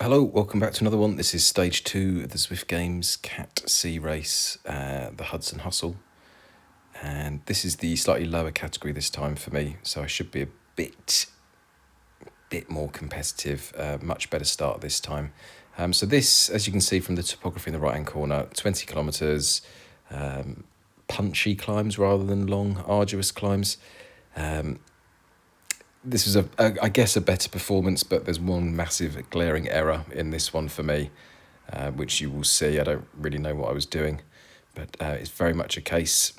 Hello, welcome back to another one. This is stage 2 of the ZWIFT Games Cat C race, the Hudson Hustle. And this is the slightly lower category this time for me, so I should be a bit more competitive, much better start this time. So this, as you can see from the topography in the right-hand corner, 20 kilometres, punchy climbs rather than long, arduous climbs. This is, I guess, a better performance, but there's one massive glaring error in this one for me, which you will see. I don't really know what I was doing, but it's very much a case,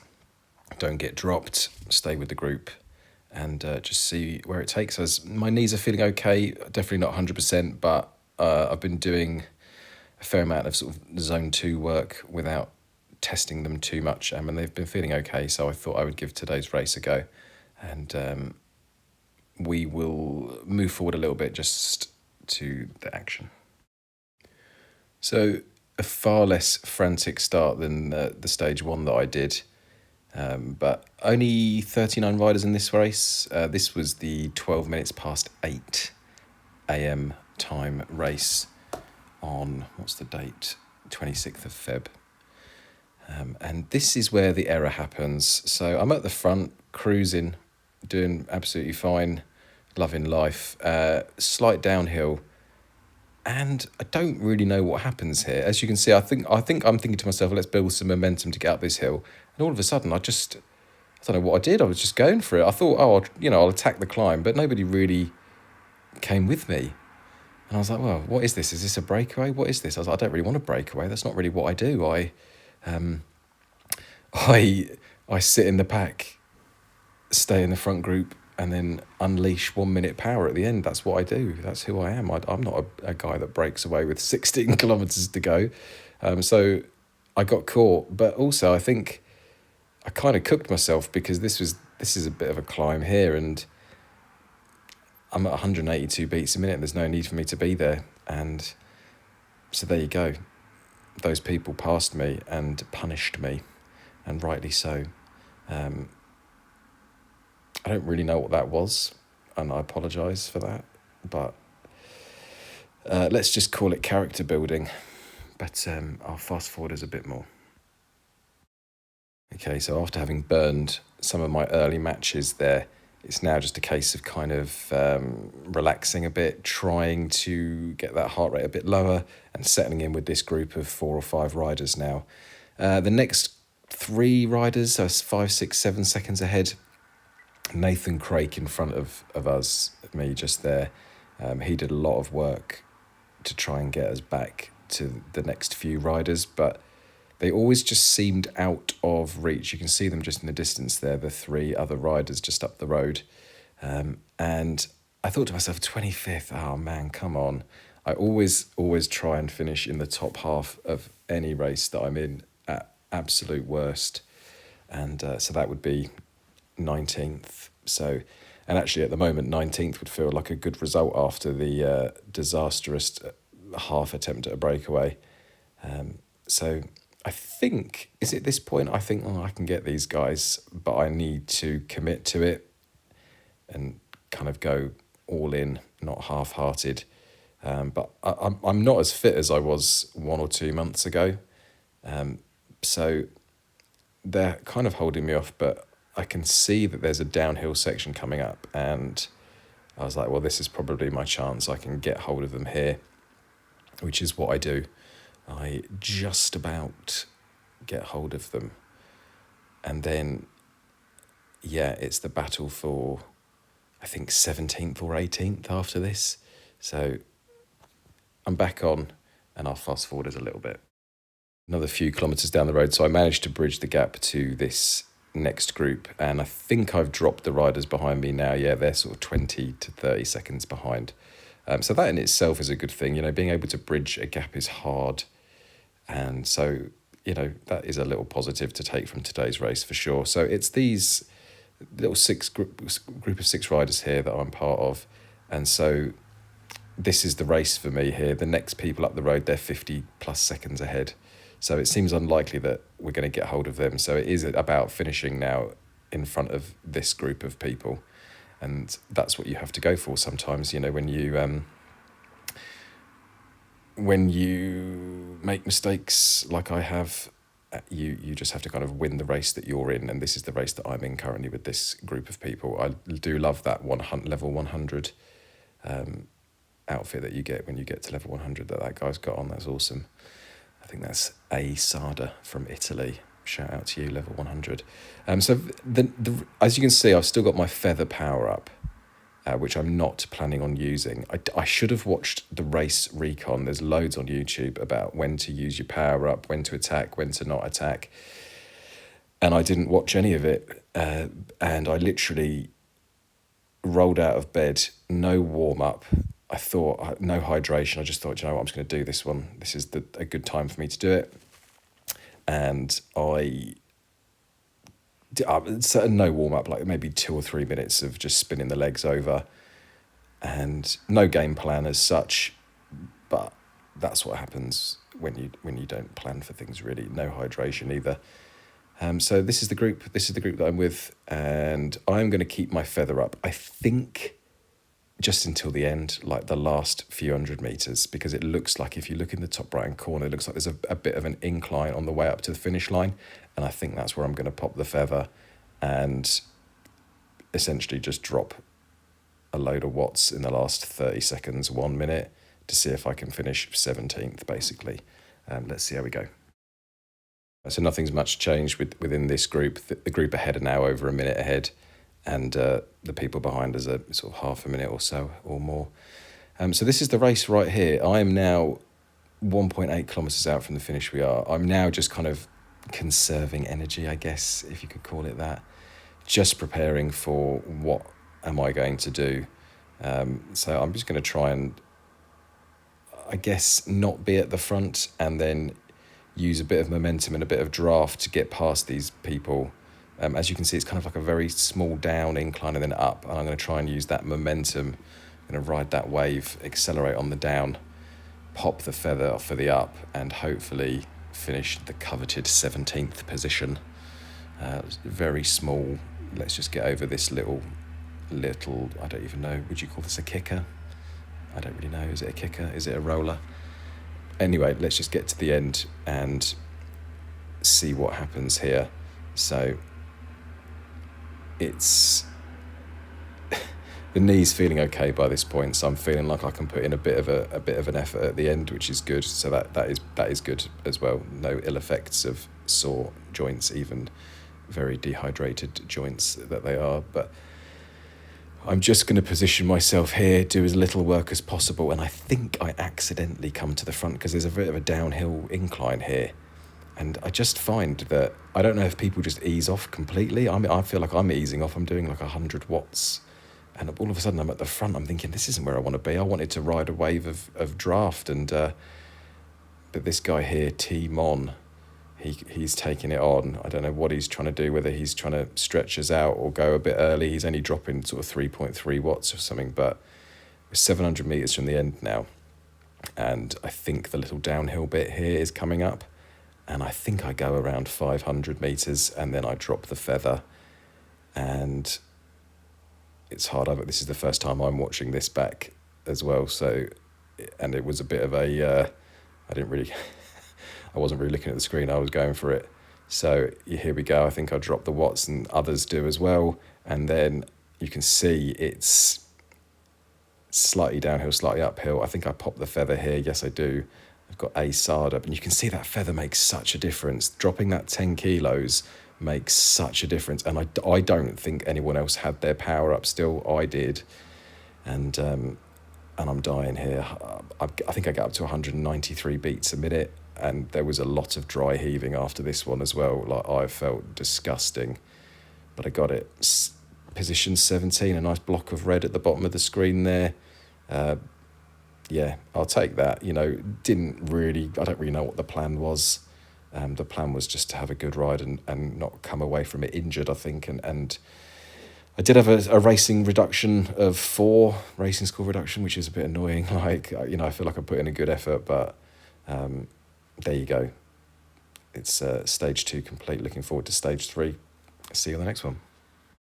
don't get dropped, stay with the group, and just see where it takes us. My knees are feeling okay, definitely not 100%, but I've been doing a fair amount of sort of zone 2 work without testing them too much, and they've been feeling okay, so I thought I would give today's race a go. And we will move forward a little bit just to the action. So a far less frantic start than the stage 1 that I did, but only 39 riders in this race. This was the 12 minutes past 8 a.m. time race on, what's the date? 26th of Feb. And this is where the error happens. So I'm at the front, cruising, doing absolutely fine, loving life, slight downhill, and I don't really know what happens here. As you can see, I think I'm thinking to myself, let's build some momentum to get up this hill, and all of a sudden I don't know what I did. I was just going for it. I thought, I'll attack the climb, but nobody really came with me. And I was like, well, what is this? Is this a breakaway? What is this? I was like, I don't really want a breakaway. That's not really what I do. I sit in the pack, stay in the front group, and then unleash 1 minute power at the end. That's what I do. That's who I am. I'm not a guy that breaks away with 16 kilometres to go. So I got caught, but also I think I kind of cooked myself, because this is a bit of a climb here, and I'm at 182 beats a minute. There's no need for me to be there. And so there you go. Those people passed me and punished me, and rightly so. I don't really know what that was, and I apologise for that, but let's just call it character building. But I'll fast forward as a bit more. Okay, so after having burned some of my early matches there, it's now just a case of kind of relaxing a bit, trying to get that heart rate a bit lower, and settling in with this group of 4 or 5 riders now. The next 3 riders are 5, 6, 7 seconds ahead. Nathan Craik in front of us, me just there. He did a lot of work to try and get us back to the next few riders, but they always just seemed out of reach. You can see them just in the distance there, the 3 other riders just up the road. And I thought to myself, 25th, oh man, come on. I always try and finish in the top half of any race that I'm in, at absolute worst. And so that would be 19th. So, and actually at the moment 19th would feel like a good result after the disastrous half attempt at a breakaway. So I think, is it this point I think, I can get these guys, but I need to commit to it and kind of go all in, not half-hearted. But I'm not as fit as I was 1 or 2 months ago. So they're kind of holding me off, but I can see that there's a downhill section coming up, and I was like, well, this is probably my chance. I can get hold of them here, which is what I do. I just about get hold of them. And then, yeah, it's the battle for, I think, 17th or 18th after this. So I'm back on, and I'll fast forward it a little bit. Another few kilometres down the road, so I managed to bridge the gap to this next group, and I think I've dropped the riders behind me now. Yeah, they're sort of 20 to 30 seconds behind. So that in itself is a good thing. Being able to bridge a gap is hard, and so that is a little positive to take from today's race for sure. So it's these little group of 6 riders here that I'm part of, and so this is the race for me here. The next people up the road, they're 50 plus seconds ahead. So it seems unlikely that we're going to get hold of them. So it is about finishing now in front of this group of people. And that's what you have to go for sometimes, when you when you make mistakes like I have, you just have to kind of win the race that you're in, and this is the race that I'm in currently with this group of people. I do love that level 100 outfit that you get when you get to level 100 that guy's got on. That's awesome. I think that's A. Sada from Italy. Shout out to you, level 100. So as you can see, I've still got my feather power up, which I'm not planning on using. I should have watched the race recon. There's loads on YouTube about when to use your power up, when to attack, when to not attack. And I didn't watch any of it. And I literally rolled out of bed, no warm up. I thought, no hydration. I just thought, you know what, I'm just going to do this one. This is a good time for me to do it. And so no warm up, like maybe 2 or 3 minutes of just spinning the legs over, and no game plan as such, but that's what happens when you don't plan for things really. No hydration either. So this is the group that I'm with, and I'm going to keep my feather up, I think, just until the end, like the last few 100 meters, because it looks like, if you look in the top right hand corner, it looks like there's a bit of an incline on the way up to the finish line, and I think that's where I'm going to pop the feather and essentially just drop a load of watts in the last 30 seconds, 1 minute, to see if I can finish 17th, basically. Let's see how we go. So nothing's much changed within this group. The group ahead are now over a minute ahead, and the people behind us are sort of half a minute or so or more. So this is the race right here. I am now 1.8 kilometres out from the finish. I'm now just kind of conserving energy, I guess, if you could call it that. Just preparing for what am I going to do. So I'm just going to try and, I guess, not be at the front, and then use a bit of momentum and a bit of draft to get past these people. As you can see, it's kind of like a very small down incline and then up, and I'm going to try and use that momentum. I'm going to ride that wave, accelerate on the down, pop the feather for the up, and hopefully finish the coveted 17th position. Very small. Let's just get over this little, I don't even know, would you call this a kicker? I don't really know. Is it a kicker? Is it a roller? Anyway, let's just get to the end and see what happens here. So it's the knee's feeling okay by this point, so I'm feeling like I can put in a bit of an effort at the end, which is good. So that is good as well. No ill effects of sore joints, even very dehydrated joints that they are. But I'm just going to position myself here, do as little work as possible, and I think I accidentally come to the front because there's a bit of a downhill incline here. And I just find that, I don't know if people just ease off completely. I feel like I'm easing off. I'm doing like 100 watts. And all of a sudden I'm at the front. I'm thinking, this isn't where I want to be. I wanted to ride a wave of draft. But this guy here, T-Mon, he's taking it on. I don't know what he's trying to do, whether he's trying to stretch us out or go a bit early. He's only dropping sort of 3.3 watts or something. But we're 700 metres from the end now. And I think the little downhill bit here is coming up. And I think I go around 500 metres and then I drop the feather. And it's hard. This is the first time I'm watching this back as well. So, and it was a bit of I wasn't really looking at the screen. I was going for it. So here we go. I think I dropped the watts and others do as well. And then you can see it's slightly downhill, slightly uphill. I think I popped the feather here. Yes, I do. I've got a sard up, and you can see that feather makes such a difference. Dropping that 10 kilos makes such a difference, and I don't think anyone else had their power up still. I did, and I'm dying here. I think I got up to 193 beats a minute, and there was a lot of dry heaving after this one as well. Like, I felt disgusting, but I got it. Position 17, a nice block of red at the bottom of the screen there. Yeah, I'll take that. You know, I don't really know what the plan was. The plan was just to have a good ride and not come away from it injured, I think. And I did have a racing reduction of 4, racing score reduction, which is a bit annoying. Like, you know, I feel like I put in a good effort, but there you go. It's stage 2 complete. Looking forward to stage 3. See you on the next one.